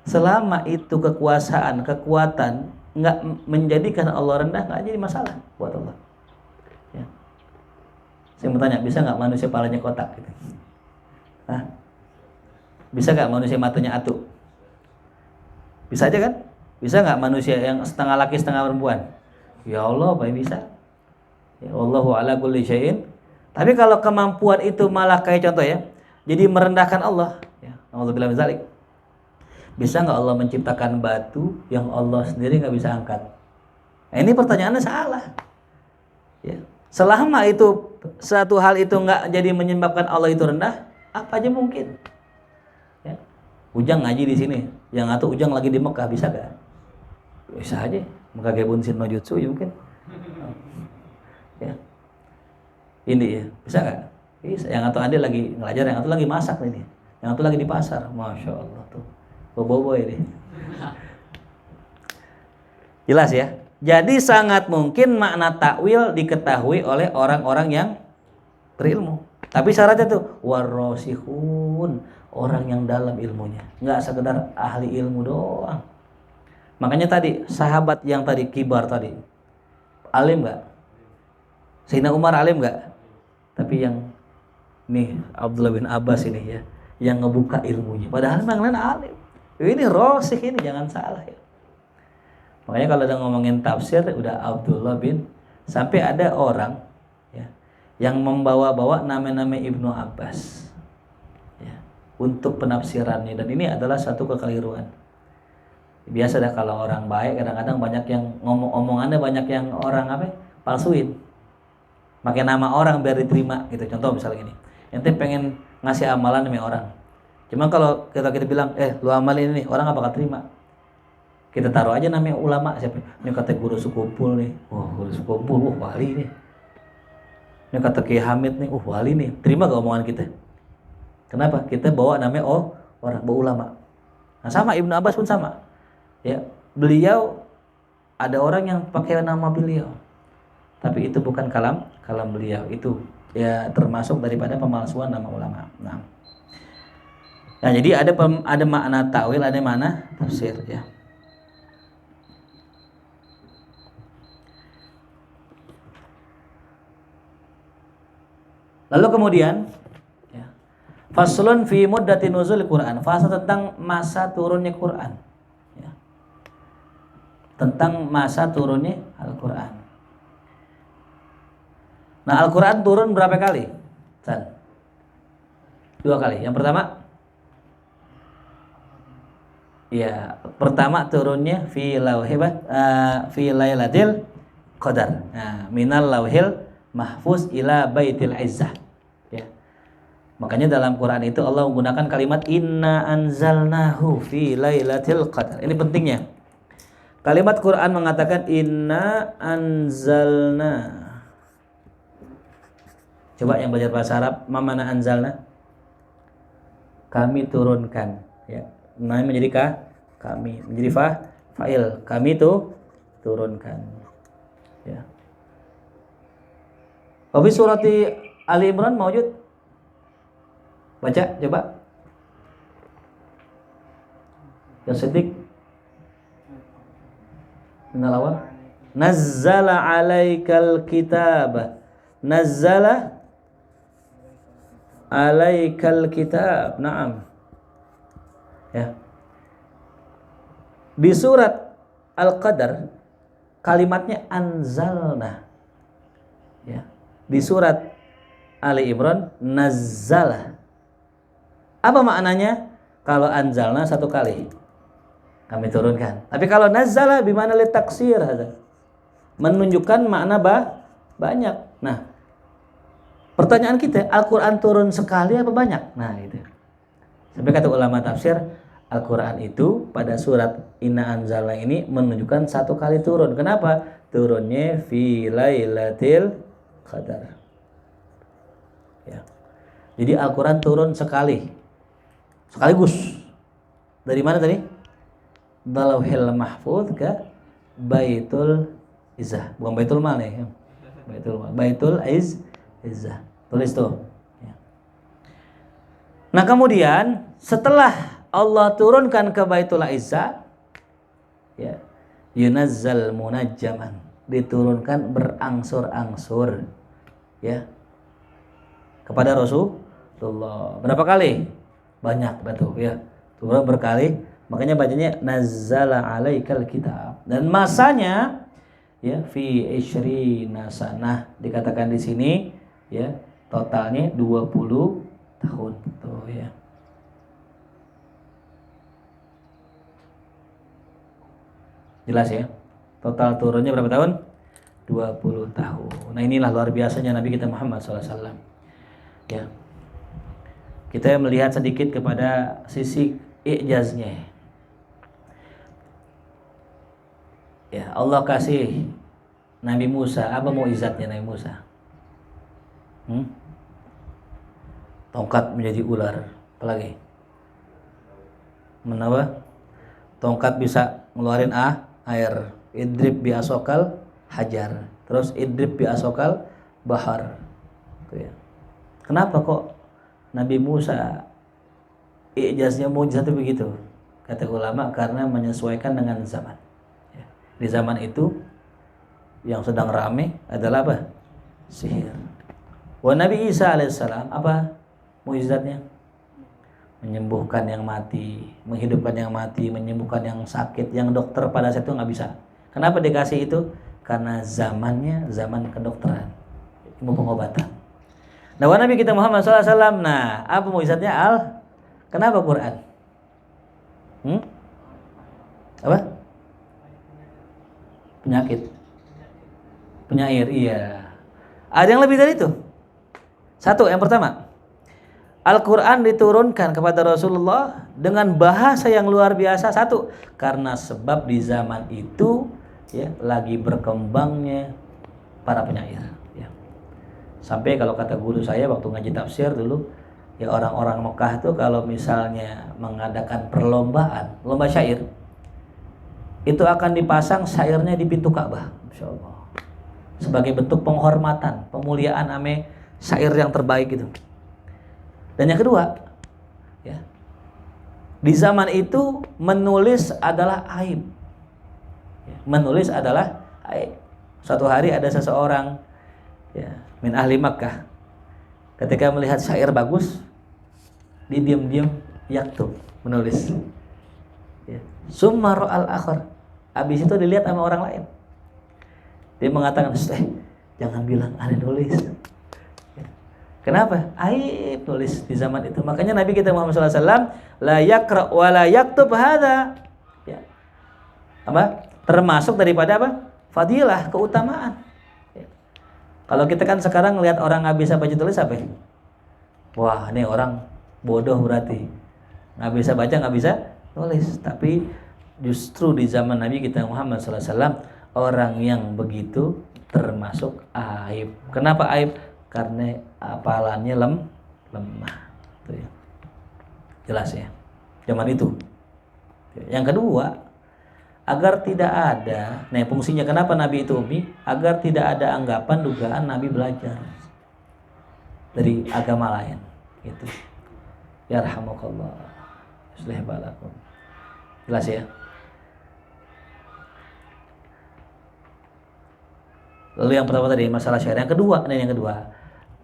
Selama itu kekuasaan, kekuatan nggak menjadikan Allah rendah, nggak jadi masalah buat Allah. Ya. Saya mau tanya, bisa nggak manusia palanya kotak? Gitu? Hah? Bisa nggak manusia matanya atu? Bisa aja kan? Bisa nggak manusia yang setengah laki setengah perempuan? Ya Allah, apa yang bisa? Ya Allahu ala kulli syai'in. Tapi kalau kemampuan itu malah kayak contoh ya, jadi merendahkan Allah. Ya, alhamdulillah misalnya. Bisa nggak Allah menciptakan batu yang Allah sendiri nggak bisa angkat? Nah, ini pertanyaannya salah. Ya. Selama itu satu hal itu nggak jadi menyebabkan Allah itu rendah, apa aja mungkin. Ya. Ujang ngaji di sini, yang atau Ujang lagi di Mekah, bisa nggak? Bisa aja. Mekah gebunsin no jutsu ya mungkin. Ya. Ini ya, bisa nggak? Bisa. Yang atau Andi lagi ngelajar, yang atau lagi masak ini, yang atau lagi di pasar, masya Allah tuh. Bobo ini. Jelas ya. Jadi sangat mungkin makna takwil diketahui oleh orang-orang yang berilmu. Tapi syaratnya tuh warosihun, orang yang dalam ilmunya, nggak sekedar ahli ilmu doang. Makanya tadi sahabat yang tadi kibar tadi, alim nggak? Sayyidina Umar alim nggak? Tapi yang nih Abdullah bin Abbas ini ya, yang ngebuka ilmunya. Padahal yang lain alim. Ini rosih ini, jangan salah ya. Makanya kalau udah ngomongin tafsir udah Abdullah bin, sampai ada orang ya, yang membawa-bawa nama-nama Ibnu Abbas ya, untuk penafsirannya, dan ini adalah satu kekeliruan. Biasa dah kalau orang baik kadang-kadang banyak yang omongannya banyak yang orang apa? Palsuin. Pakai nama orang biar diterima gitu. Contoh misalnya gini. Ente pengen ngasih amalan sama orang. Cuma kalau kita bilang, lu amalin ini, orang gak bakal terima. Kita taruh aja namanya ulama siapa? Ini kata guru sekumpul nih, guru sekumpul, wali nih. Ini kata Kiai Hamid nih, wali nih. Terima gak omongan kita? Kenapa? Kita bawa namanya orang, bawa ulama. Nah sama Ibnu Abbas pun sama. Ya, beliau ada orang yang pakai nama beliau, tapi itu bukan kalam beliau. Itu ya termasuk daripada pemalsuan nama ulama. Nah. Nah, jadi ada makna ta'wil, ada makna tafsir ya. Lalu kemudian ya, faslun fi muddati nuzul Quran, fase tentang masa turunnya Quran. Ya. Tentang masa turunnya Al-Quran. Nah, Al-Quran turun berapa kali? 2 kali. Yang pertama, ya, pertama turunnya fi lailatul qadar. Nah, minal lauhil mahfuz ila baitil izzah. Ya. Makanya dalam Quran itu Allah menggunakan kalimat inna anzalnahu fi lailatul qadar. Ini pentingnya. Kalimat Quran mengatakan inna anzalna. Coba yang belajar bahasa Arab, mana anzalna? Kami turunkan, ya. Nah, menjadi kami, menjadi fa'il. Kami itu turunkan. Ya. Fi surati Ali Imran maujud. Baca coba. Ya Siddiq. Minal awal. Nazzala 'alaikal kitaba. Nazzala 'alaikal kitab. Naam. Ya. Di surat Al-Qadar kalimatnya anzalna. Ya. Di surat Ali Imran nazzala. Apa maknanya? Kalau anzalna 1 kali kami turunkan. Tapi kalau nazzala bimana li taksir hadza. Menunjukkan makna banyak. Nah, pertanyaan kita, Al-Qur'an turun sekali apa banyak? Nah, itu. Sampai kata ulama tafsir, Al-Quran itu pada surat Inna Anzalna ini menunjukkan 1 kali turun. Kenapa? Turunnya fi lailatul qadar. Ya. Jadi Al-Quran turun sekaligus. Dari mana tadi? Lauhil mahfuz ke Baitul Izzah. Bukan Baitul Mal ya. Baitul Izzah. Tulis tuh. Ya. Nah, kemudian setelah Allah turunkan ke Baitul Izzah, ya, yunazzal munajjaman, diturunkan berangsur-angsur, ya, kepada Rasulullah. Berapa kali? Banyak, betul, ya. Turun berkali, makanya bacanya nazzala 'alaikal kitab. Dan masanya, ya, fi 20 sanah, dikatakan di sini, ya, totalnya 20 tahun, tuh, ya. Jelas ya. Total turunnya berapa tahun? 20 tahun. Nah, inilah luar biasanya Nabi kita Muhammad SAW. Ya. Kita melihat sedikit kepada sisi i'jaznya. Ya, Allah kasih Nabi Musa, apa mu'izatnya Nabi Musa? Tongkat menjadi ular. Apalagi? Menapa? Tongkat bisa ngeluarin air. Idrib bi asokal hajar. Terus idrib bi asokal bahar. Tuh ya. Kenapa kok Nabi Musa ijaznya mujizat begitu? Kata ulama karena menyesuaikan dengan zaman. Ya. Di zaman itu yang sedang rame adalah apa? Sihir. Wa Nabi Isa alaihissalam apa mujizatnya? Menyembuhkan yang mati, menghidupkan yang mati, menyembuhkan yang sakit, yang dokter pada saat itu nggak bisa. Kenapa dikasih itu? Karena zamannya zaman kedokteran, ilmu pengobatan. Nah, Nabi kita Muhammad SAW, nah, apa mukjizatnya Kenapa Quran? Apa? Penyakit, penyair, iya. Ada yang lebih dari itu. Satu, yang pertama. Al-Quran diturunkan kepada Rasulullah dengan bahasa yang luar biasa. Satu, karena sebab di zaman itu ya lagi berkembangnya para penyair. Ya. Sampai kalau kata guru saya waktu ngaji tafsir dulu, ya orang-orang Mekah itu kalau misalnya mengadakan perlombaan, lomba syair, itu akan dipasang syairnya di pintu Ka'bah, Masya Allah. Sebagai bentuk penghormatan, pemuliaan ame syair yang terbaik itu. Dan yang kedua, ya, Di zaman itu menulis adalah aib. Menulis adalah aib. Suatu hari ada seseorang ya, min ahli Makkah, ketika melihat syair bagus, dia diam-diam yaktub, menulis. Ya. Summa ra'al akhar. Habis itu dilihat sama orang lain. Dia mengatakan, jangan bilang aneh nulis. Ya. Kenapa? Aib nulis di zaman itu. Makanya Nabi kita Muhammad SAW la yakra wa la yaktub hadza. Ya. Apa? Termasuk daripada apa? Fadilah, keutamaan. Ya. Kalau kita kan sekarang lihat orang nggak bisa baca tulis apa? Wah, ini orang bodoh berarti. Nggak bisa baca, nggak bisa tulis. Tapi justru di zaman Nabi kita Muhammad SAW, orang yang begitu termasuk aib. Kenapa aib? Karena hafalannya lemah. Tuh ya. Jelas ya. Zaman itu. Yang kedua, agar tidak ada, nah fungsinya kenapa Nabi itu ummi? Agar tidak ada anggapan dugaan Nabi belajar dari agama lain. Gitu. Yarhamukallah. Yuslih balakum. Jelas ya. Lalu yang pertama tadi masalah syair. Yang kedua,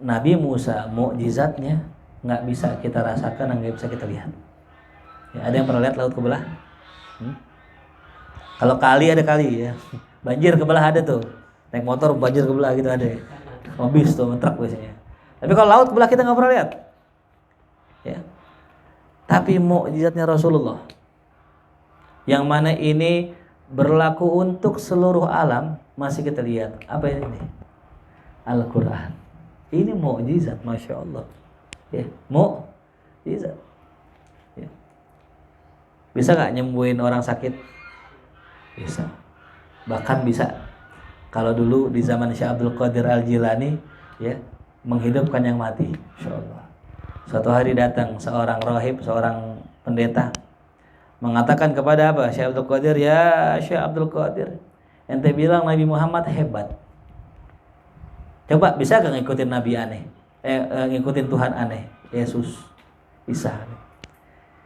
Nabi Musa mukjizatnya nggak bisa kita rasakan dan nggak bisa kita lihat. Ya, ada yang pernah lihat laut kebelah? Kalau kali ada kali ya. Banjir kebelah ada tuh. Naik motor banjir kebelah gitu ada. Mobil tuh truk biasanya. Tapi kalau laut kebelah kita nggak pernah lihat. Ya. Tapi mukjizatnya Rasulullah, yang mana ini berlaku untuk seluruh alam, masih kita lihat. Apa ini? Al-Quran. Ini mukjizat, masya Allah. Ya, mukjizat. Ya. Bisa nggak nyembuhin orang sakit? Bisa. Bahkan bisa. Kalau dulu di zaman Syekh Abdul Qadir Al-Jilani, ya, menghidupkan yang mati. Masya Allah. Suatu hari datang seorang rahib, seorang pendeta, mengatakan kepada apa? Syekh Abdul Qadir, ya Syekh Abdul Qadir, ente bilang Nabi Muhammad hebat. Coba bisa gak ngikutin Nabi aneh? Ngikutin Tuhan aneh, Yesus, Isa.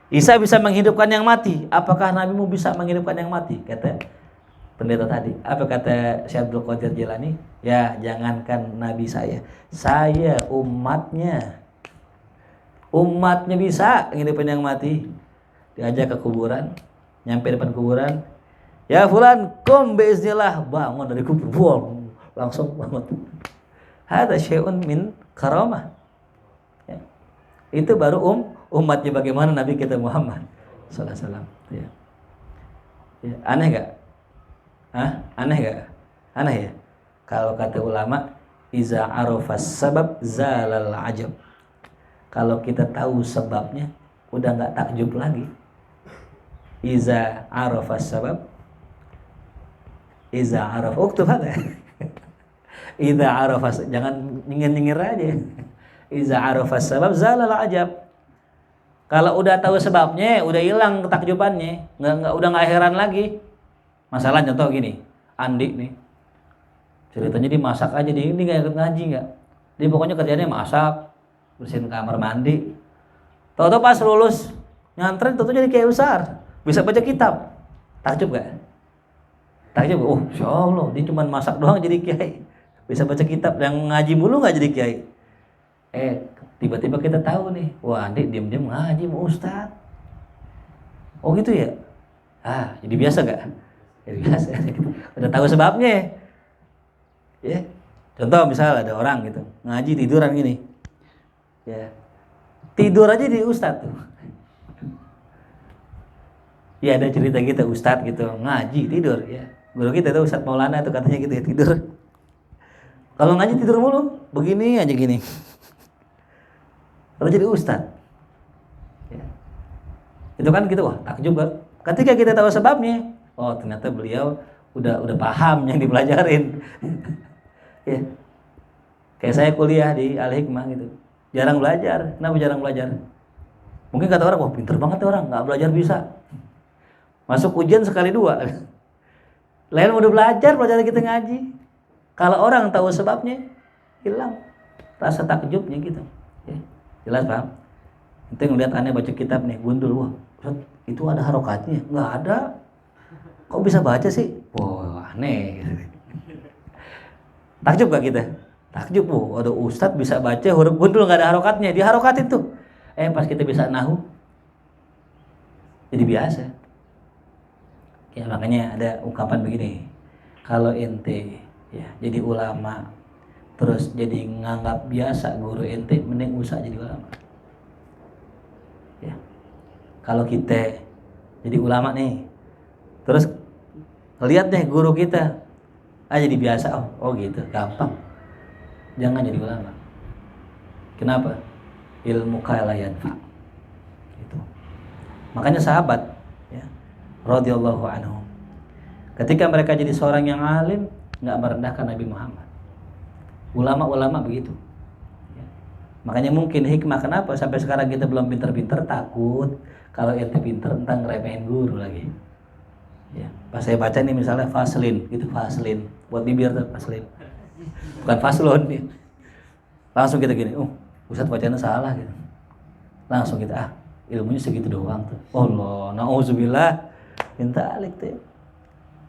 Isa bisa menghidupkan yang mati. Apakah Nabimu bisa menghidupkan yang mati? Kata pendeta tadi. Apa kata Syekh Abdul Qadir Jilani? Ya, jangankan Nabi saya umatnya. Umatnya bisa menghidupkan yang mati. Diajak ke kuburan, nyampe depan kuburan, ya fulan, kum biiznillah, bangun dari kubur, buang, langsung bangun. Hada syai'un min karamah. Ya. Itu baru umatnya bagaimana Nabi kita Muhammad sallallahu alaihi wasallam. Ya. Ya. Aneh gak? Aneh gak? Aneh ya? Kalau kata ulama, iza arafas sabab zalal ajab. Kalau kita tahu sebabnya, udah nggak takjub lagi. Iza arafas sabab, iza araf, uktub ada. Iza arafas, jangan nyengir-nyengir aja. Iza arafas sabab zalal ajab. Kalau udah tahu sebabnya, udah hilang ketakjubannya, udah nggak heran lagi. Masalah contoh gini, Andi nih, ceritanya dia masak aja, dia ini nggak ikut ngaji nggak. Dia pokoknya kerjanya masak, bersihin kamar mandi. Tahu-tahu pas lulus nyantren, tahu-tahu jadi kiai besar, bisa baca kitab. Takjub gak? Takjub. Oh, insya Allah, dia cuma masak doang jadi kiai, bisa baca kitab. Yang ngaji mulu nggak jadi kiai. Tiba-tiba kita tahu nih, wah Andi diam-diam ngaji mau ustad. Oh gitu ya? Jadi biasa gak? Jadi biasa. Udah tahu sebabnya. Ya. Contoh misal ada orang gitu ngaji tiduran gini. Ya. Tidur aja di ustad tuh. Ya ada cerita kita ustad gitu ngaji tidur ya. Guru kita tuh Ustadz Maulana tuh katanya gitu ya, tidur. Kalau ngaji tidur mulu, begini aja gini. Kalau jadi ustad. Ya. Itu kan gitu, wah takjub kan. Ketika kita tahu sebabnya, oh ternyata beliau udah paham yang dipelajarin. Ya. Kayak saya kuliah di Al-Hikmah gitu. Jarang belajar. Kenapa jarang belajar? Mungkin kata orang, wah pinter banget orang, nggak belajar bisa. Masuk ujian sekali dua. Lain udah belajar kita ngaji. Kalau orang tahu sebabnya, hilang rasa takjubnya gitu. Ya. Jelas paham? Itu ngeliat aneh baca kitab nih, gundul, wah Itu ada harokatnya? Nggak ada. Kok bisa baca sih? Wah, aneh. Takjub gak kita? Takjub, ada ustadz bisa baca huruf gundul nggak ada harokatnya, diharokatin tuh. Pas kita bisa nahu, jadi biasa. Ya makanya ada ungkapan begini, kalau ente ya jadi ulama, terus jadi nganggap biasa guru ente, mending usah jadi ulama. Ya, kalau kita jadi ulama nih, terus lihat deh guru kita, jadi biasa, oh gitu, gampang. Jangan jadi ulama. Kenapa? Ilmu la yanfa. Itu. Makanya sahabat, ya, radhiyallahu anhu, ketika mereka jadi seorang yang alim, nggak merendahkan Nabi Muhammad. Ulama-ulama begitu. Ya. Makanya mungkin hikmah kenapa sampai sekarang kita belum pinter-pinter, takut kalau ente pinter entah ngeremehin guru lagi. Ya. Pas saya baca nih misalnya Vaseline, gitu Vaseline buat bibir tuh Vaseline. Bukan Faslon nih. Langsung kita gini, Ustadz bacanya salah gitu. Langsung kita, ilmunya segitu doang tuh. Allah, na'udzubillah, minta alik tuh.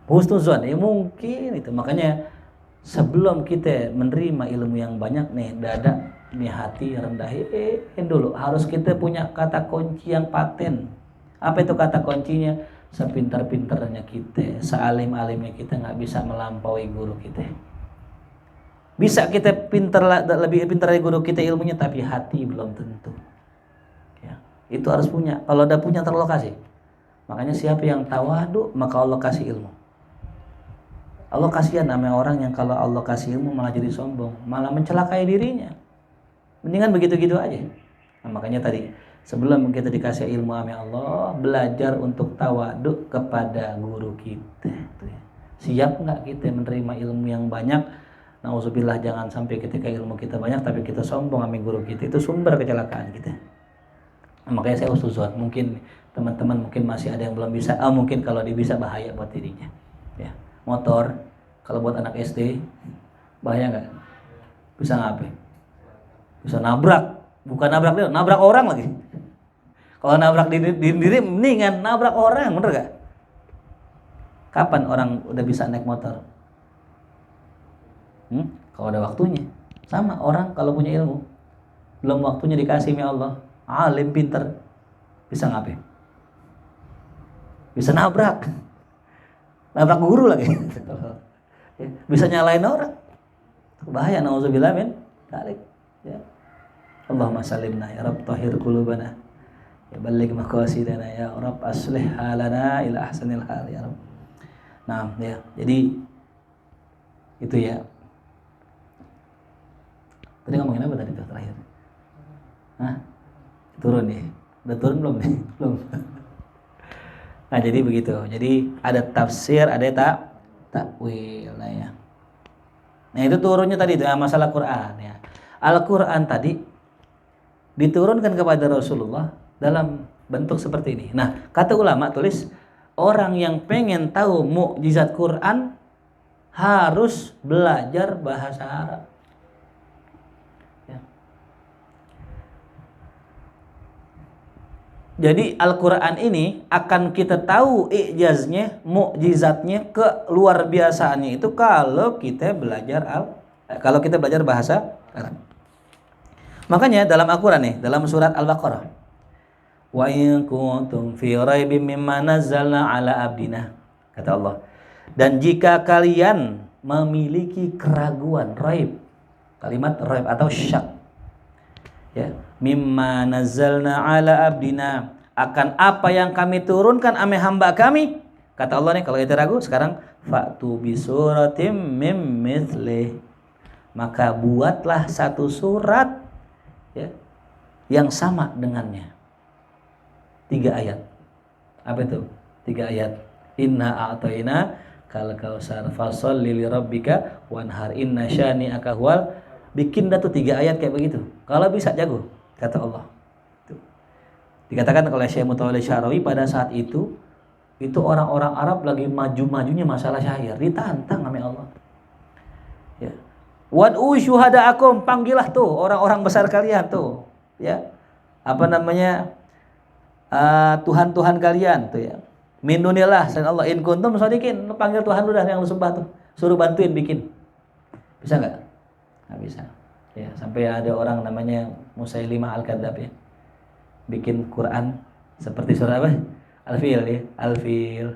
Husnuzon, mungkin itu. Makanya sebelum kita menerima ilmu yang banyak nih, dada, nih hati rendahin dulu. Harus kita punya kata kunci yang paten. Apa itu kata kuncinya? Sepintar-pintarnya kita, sealim-alimnya kita nggak bisa melampaui guru kita. Bisa kita lebih pintar dari guru kita ilmunya, tapi hati belum tentu. Ya, itu harus punya. Kalau udah punya terlokasi. Makanya siapa yang tawadu, maka Allah kasih ilmu. Allah kasihan namanya orang yang kalau Allah kasih ilmu malah jadi sombong, malah mencelakai dirinya. Mendingan begitu-gitu aja. Nah, makanya tadi sebelum kita dikasih ilmu sama Allah, belajar untuk tawadu kepada guru kita. Siap nggak kita menerima ilmu yang banyak? Nauzubillah, jangan sampai ketika ilmu kita banyak tapi kita sombong sama guru kita, itu sumber kecelakaan kita. Makanya saya husnuzon, mungkin teman-teman mungkin masih ada yang belum bisa, mungkin kalau dia bisa bahaya buat dirinya. Ya, motor kalau buat anak SD bahaya nggak? Bisa ngapain? Bisa nabrak, bukan nabrak dia, nabrak orang lagi. Kalau nabrak diri mendingan nabrak orang, bener gak? Kapan orang udah bisa naik motor? Kalau ada waktunya. Sama orang kalau punya ilmu, belum waktunya dikasih oleh Allah, alim pinter, bisa ngapain? Bisa nabrak guru lagi. Bisa nyalain orang, bahaya. Nauzubillah min dzalik. Ya. Allahumma salimna ya Rabb, tahhir qulubana ya balligh maqasidana ya Rabb, aslih halana ila ahsanil hal ya Rabb. Nah, ya. Jadi itu ya. Tadi ngomongin apa tadi tuh terakhir? Turun nih. Udah turun belum nih? Belum. Nah, jadi begitu. Jadi ada tafsir, ada takwil lah ya. Nah, itu turunnya tadi itu masalah Quran ya. Al-Quran tadi diturunkan kepada Rasulullah dalam bentuk seperti ini. Nah, kata ulama tulis, orang yang pengen tahu mukjizat Quran harus belajar bahasa Arab. Jadi Al-Quran ini akan kita tahu ijaznya, mukjizatnya, keluar biasaannya itu kalau kita belajar bahasa Arab. Makanya dalam Al-Quran nih, dalam surat Al-Baqarah, wa in kuntum fi raibim mimma nazzalna ala abdina, kata Allah, dan jika kalian memiliki keraguan, raib, kalimat raib atau syak, ya, mimma nazzalna ala abdina, akan apa yang kami turunkan ame hamba kami, kata Allah nih, kalau kita ragu sekarang, fa'tu bisuratim mim mithlih, maka buatlah satu surat ya yang sama dengannya. 3 ayat. Apa itu? 3 ayat. Inna a'tayna kal kausar fasholli li rabbika wanhar inna syani'aka huwal. Bikin dah tuh 3 ayat kayak begitu. Kalau bisa jago, kata Allah. Tuh. Dikatakan oleh Syekh Mutawalli Syarawi pada saat itu orang-orang Arab lagi maju-majunya masalah syair, ditantang sama Allah. Ya. Wad'u syuhada'akum, panggillah tuh orang-orang besar kalian tuh, ya. Tuhan-Tuhan kalian tuh ya. Min dunillah, selain Allah, in kuntum shodiqin, lu panggil Tuhan lu dah yang lu sembah tuh. Suruh bantuin bikin. Bisa nggak? Nggak bisa. Ya, sampai ada orang namanya Musailimah Al-Kadzab ya. Bikin Quran seperti surah apa? Al-Fil ya, Al-Fil.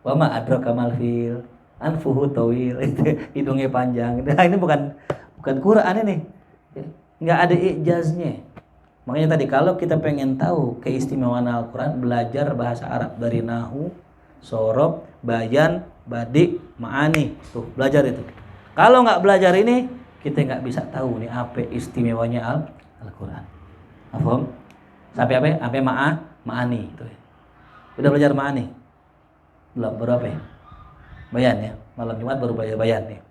Wa ma adraka mal fil. Anfuhu tawil. Itu hidungnya panjang. Nah, ini bukan Quran ini. Ya, nggak ada ijaznya. Makanya tadi kalau kita pengen tahu keistimewaan Al-Quran, belajar bahasa Arab dari nahu, sorob, bayan, badik, ma'ani. Tuh, belajar itu. Kalau nggak belajar ini, kita nggak bisa tahu nih apa istimewanya Al-Quran. Paham? Sampai apa? Sampai ma'ani. Tuh. Udah belajar ma'ani? Belum, baru apa ya? Bayan ya. Malam Jumat baru belajar bayan nih.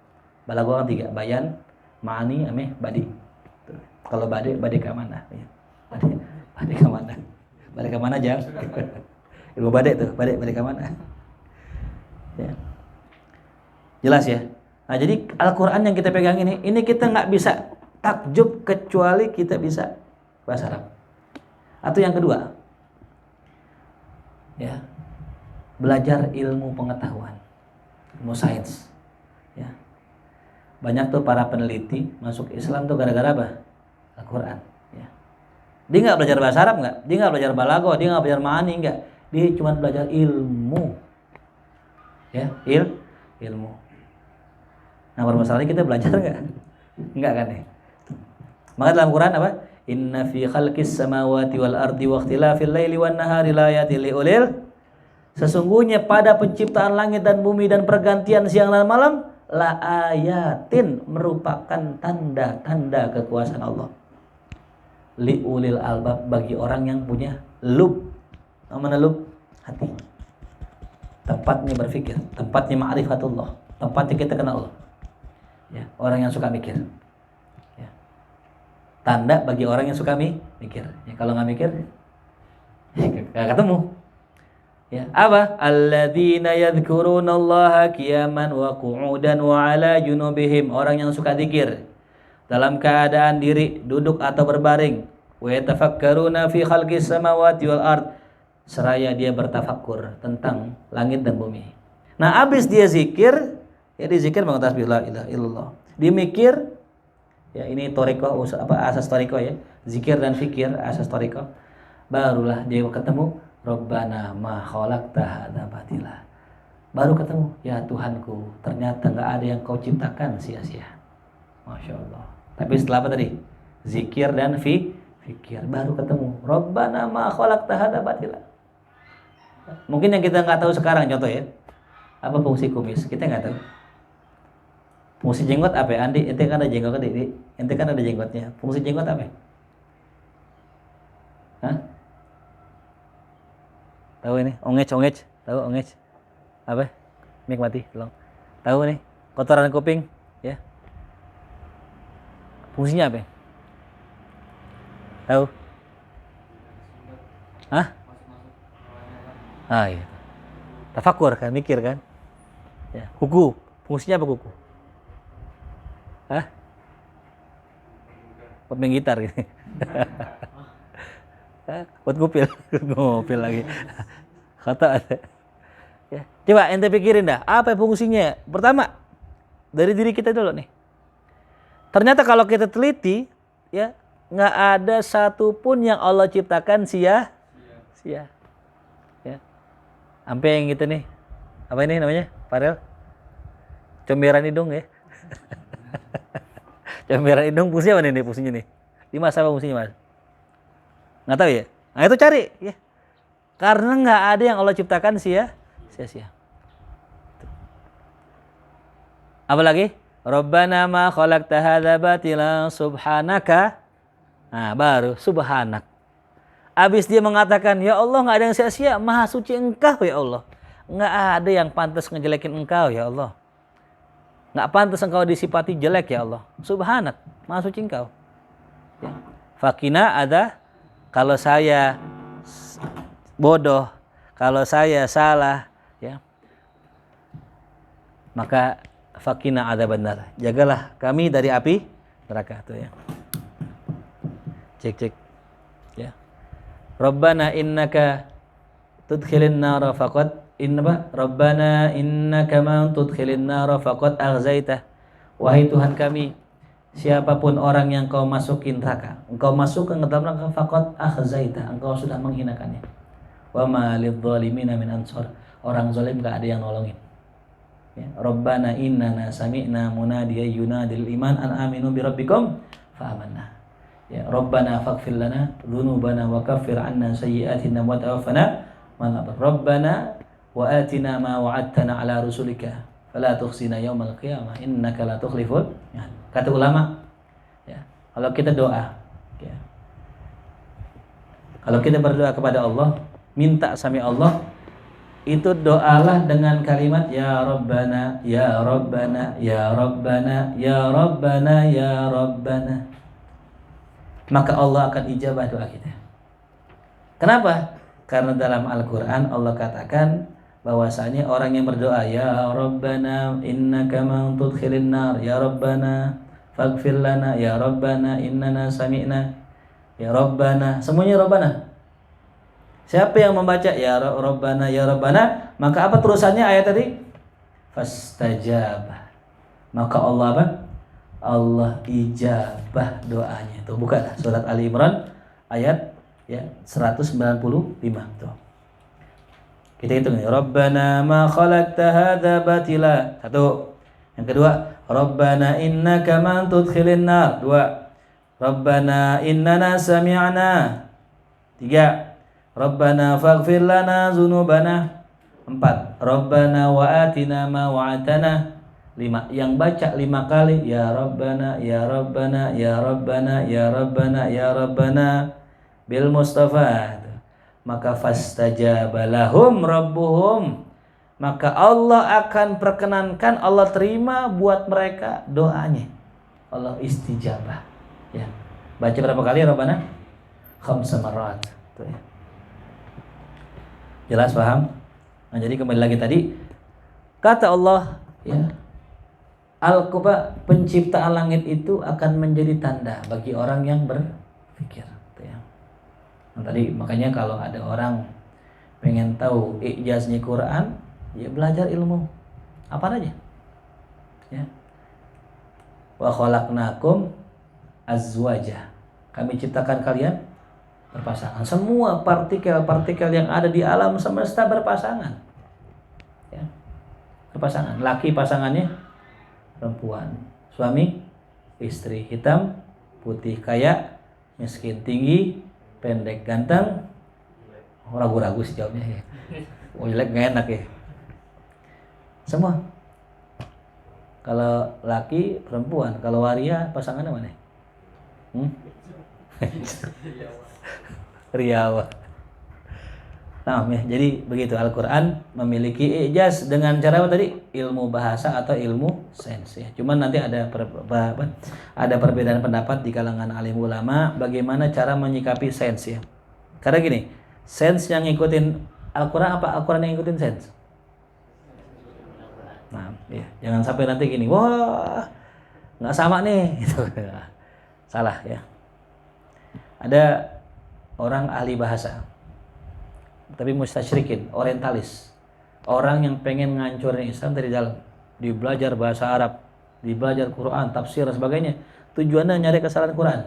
Balaghah kan 3, bayan, ma'ani, ame, badi. Tuh. Kalau badi ke mana? Ya. Badai ke mana? Badai ke mana Jang? Ilmu badai tuh, badai ke mana? Ya. Jelas ya. Nah, jadi Al-Quran yang kita pegang ini kita nggak bisa takjub kecuali kita bisa bahasa Arab. Atau yang kedua, ya, belajar ilmu pengetahuan, ilmu sains. Ya. Banyak tuh para peneliti masuk Islam tuh gara-gara apa? Al-Quran. Dia nggak belajar bahasa Arab nggak, dia nggak belajar balaghah, dia nggak belajar ma'ani nggak, dia cuma belajar ilmu, ya ilmu. Nah permasalahannya kita belajar nggak kan ya? Maka dalam Quran apa? Inna fi khalqis samawati wal ardi wa ikhtilafil laili wan nahari laayatil liulil. Sesungguhnya pada penciptaan langit dan bumi dan pergantian siang dan malam la ayatin, merupakan tanda-tanda kekuasaan Allah. Liulil albab, bagi orang yang punya lub. Namanya lub? Hati. Tempatnya berpikir, tempatnya ma'rifatullah, tempatnya kita kenal Allah. Ya, orang yang suka mikir. Ya. Tanda bagi orang yang suka mikir. Ya, kalau nggak mikir, nggak ketemu. Ya, apa? Alladzina yadhkurunallaha qiyaman wa qu'udan wa 'ala junubihim, orang yang suka zikir dalam keadaan diri, duduk atau berbaring. Wa yatafakkaruna fi khalqis samawati wal ard, seraya dia bertafakkur tentang langit dan bumi. Nah, habis dia zikir, ya dia zikir mengucapkan tasbih la ilaha illallah. Dia mikir, ya ini thariqah asas thariqah ya. Zikir dan fikir asas thariqah. Barulah dia ketemu Rabbana ma khalaqta hadza batila. Baru ketemu, ya Tuhanku, ternyata enggak ada yang kau ciptakan sia-sia. Masya Allah. Tapi setelah apa tadi? Zikir dan fikir, baru ketemu Rabbana ma khalaqta hadza batila. Mungkin yang kita nggak tahu sekarang, contoh ya, apa fungsi kumis? Kita nggak tahu. Fungsi jenggot apa ya? Andi, ente kan ada jenggot, ente kan ada jenggotnya. Fungsi jenggot apa? Hah? Tahu ini? Ongej, tahu ongej? Apa? Mik mati, tolong. Tahu nih? Kotoran kuping, ya. Fungsinya apa? Tahu? Hah? Ah iya. Tafakur kan, mikir kan? Ya. Kuku, fungsinya apa kuku? Hah? Buat main gitar gitu. Buat ngupil lagi. Kata ada. Ya. Coba ente pikirin dah, apa fungsinya? Pertama, dari diri kita dulu nih. Ternyata kalau kita teliti, ya nggak ada satupun yang Allah ciptakan sia. Ya. Sampai yang gitu nih, apa ini namanya, Farel? Comberan hidung ya. Comberan hidung fungsinya apa nih fungsinya nih? Dimas apa fungsinya mas? Nggak tahu ya? Nah itu cari ya. Karena nggak ada yang Allah ciptakan sia-sia. Apalagi? Rabbana ma khalaqta hadza batila subhanaka. Nah, baru subhanak. Abis dia mengatakan, ya Allah nggak ada yang sia-sia, maha suci engkau ya Allah. Nggak ada yang pantas ngejelekin engkau ya Allah. Nggak pantas engkau disifati jelek ya Allah. Subhanak, maha suci engkau. Ya. Fakina ada, kalau saya bodoh, kalau saya salah, ya, maka fakina ada benar. Jagalah kami dari api neraka tuh ya. Cek. Ya. Rabbana innaka tudkhilin nara faqad Rabbana innaka man tudkhilin nara faqad aghzaitah. Wahai Tuhan kami, siapapun orang yang kau masukin neraka, engkau masukkan ke dalam neraka, faqad aghzaitah, engkau sudah menghinakannya. Wa ma lidzalimina min ansar. Orang zalim enggak ada yang nolongin. Ya, Rabbana innana sami'na munadiyan yunadil iman an aminu bi rabbikum fa amanna. Ya, Rabbana faghfir lana dzunubana wa kaffir 'anna sayyi'atina wa tawaffana ma'al abrar. Rabbana wa atina ma wa'adtana 'ala rusulika fala tukhzina yaumal qiyamah innaka la tukhliful mi'ad. Kata ulama, ya, kalau kita doa, ya, kalau kita berdoa kepada Allah, minta sami Allah, itu doalah dengan kalimat ya Rabbana, ya Rabbana, ya Rabbana, ya Rabbana, ya Rabbana. Maka Allah akan ijabah doa kita. Kenapa? Karena dalam Al-Quran Allah katakan bahwasanya orang yang berdoa ya Rabbana innaka man tudkhilin nar, ya Rabbana faghfir lana, ya Rabbana innana sami'na, ya Rabbana, semuanya Rabbana. Siapa yang membaca ya Rabbana, ya Rabbana, maka apa terusannya ayat tadi? Fastajabah. Maka Allah apa? Allah ijabah doanya. Tuh bukalah surat Ali Imran ayat ya 195 tuh. Kita hitung nih. Rabbana ma khalaqta hadza batila. Satu. Yang kedua, Rabbana innaka man tudkhilin nar. Dua. Rabbana innana sami'na. Tiga. Rabbana faghfir lana dzunubana. Empat. Rabbana wa atina ma wa'adtana. 5. Yang baca 5 kali ya Rabbana, ya Rabbana, ya Rabbana, ya Rabbana, ya Rabbana bil Mustafa, maka fastajaba lahum rabbuhum, maka Allah akan perkenankan, Allah terima buat mereka doanya. Allah istijabah. Ya. Baca berapa kali Rabbana? 5 marat. Tuh ya. Jelas paham? Nah, jadi kembali lagi tadi kata Allah, ya, penciptaan langit itu akan menjadi tanda bagi orang yang berpikir. Ya. Nah, tadi makanya kalau ada orang pengen tahu ijaznya Quran, ya belajar ilmu apa aja. Ya. Wa khalaqnakum azwaja. Kami ciptakan kalian berpasangan. Semua partikel-partikel yang ada di alam semesta berpasangan. Ya. Berpasangan. Laki pasangannya perempuan, suami, istri, hitam, putih, kaya, miskin, tinggi, pendek, ganteng, ragu-ragu sih jawabnya ya. Oh, jelek gak enak ya. Semua. Kalau laki, perempuan, kalau waria pasangannya mana? Riawa. Nah, ya, jadi begitu Al-Quran memiliki ijaz dengan cara apa tadi? Ilmu bahasa atau ilmu sains ya. Cuman nanti ada perbedaan pendapat di kalangan alim ulama bagaimana cara menyikapi sains ya. Karena gini, sains yang ngikutin Al-Quran apa Al-Quran yang ngikutin sains? Nah, ya, jangan sampai nanti gini, wah nggak sama nih, gitu. Salah ya. Ada orang ahli bahasa, tapi mustasyrikin, orientalis, orang yang pengen ngancurin Islam dari dalam, dibelajar bahasa Arab, dibelajar Quran, tafsir dan sebagainya, tujuannya nyari kesalahan Quran.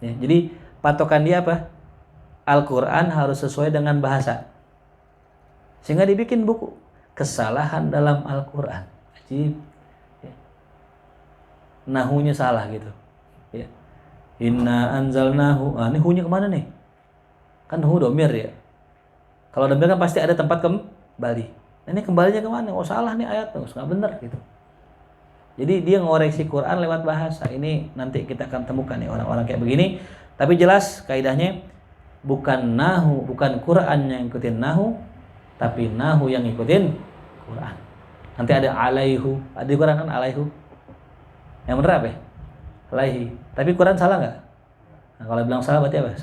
Ya, jadi patokan dia apa? Al-Quran harus sesuai dengan bahasa, sehingga dibikin buku kesalahan dalam Al-Quran. Ajib. Ya. Nahunya salah gitu. Ya. Inna anzalnahu. Ini hunya kemana nih? Kan hu domir ya. Kalau domir kan pasti ada tempat kembali. Ini kembalinya kemana? Oh salah nih ayat, nggak benar gitu. Jadi dia ngoreksi Quran lewat bahasa. Ini nanti kita akan temukan nih orang-orang kayak begini. Tapi jelas kaidahnya bukan nahu, bukan Quran yang ngikutin nahu, tapi nahu yang ngikutin Quran. Nanti ada alaihu, ada di Quran kan alaihu. Yang benar apa ya? Alaihi. Tapi Quran salah nggak? Nah, kalau bilang salah berarti apa?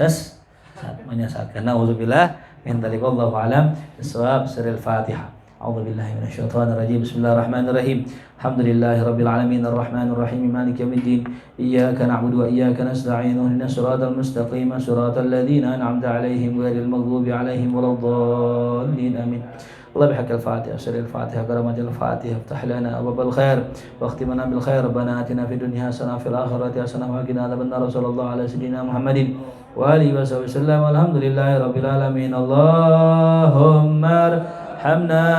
Menyesatkan. Nauzubillah min dzalik, wallahu a'lam. Shawab. Surah Al-Fatihah. A'udzu billahi minasyaitonir rajim. Bismillahirrahmanirrahim. Alhamdulillahirabbil alamin arrahmanir rahim maliki yaumiddin. Iyyaka na'budu wa iyyaka nasta'in. Ihdinas siratal mustaqim, siratal ladzina an'amta 'alaihim ghairil maghdubi 'alaihim waladdallin. Amin. الله بحق الفاتحة سر الفاتحة كرامة الفاتحة افتح لنا أبواب الخير واختمنا بالخير ربنا آتنا في الدنيا حسنة وفي الآخرة حسنة وقنا عذاب النار صلى الله على سيدنا محمد وآله وصحبه وسلم والحمد لله رب العالمين اللهم ارحمنا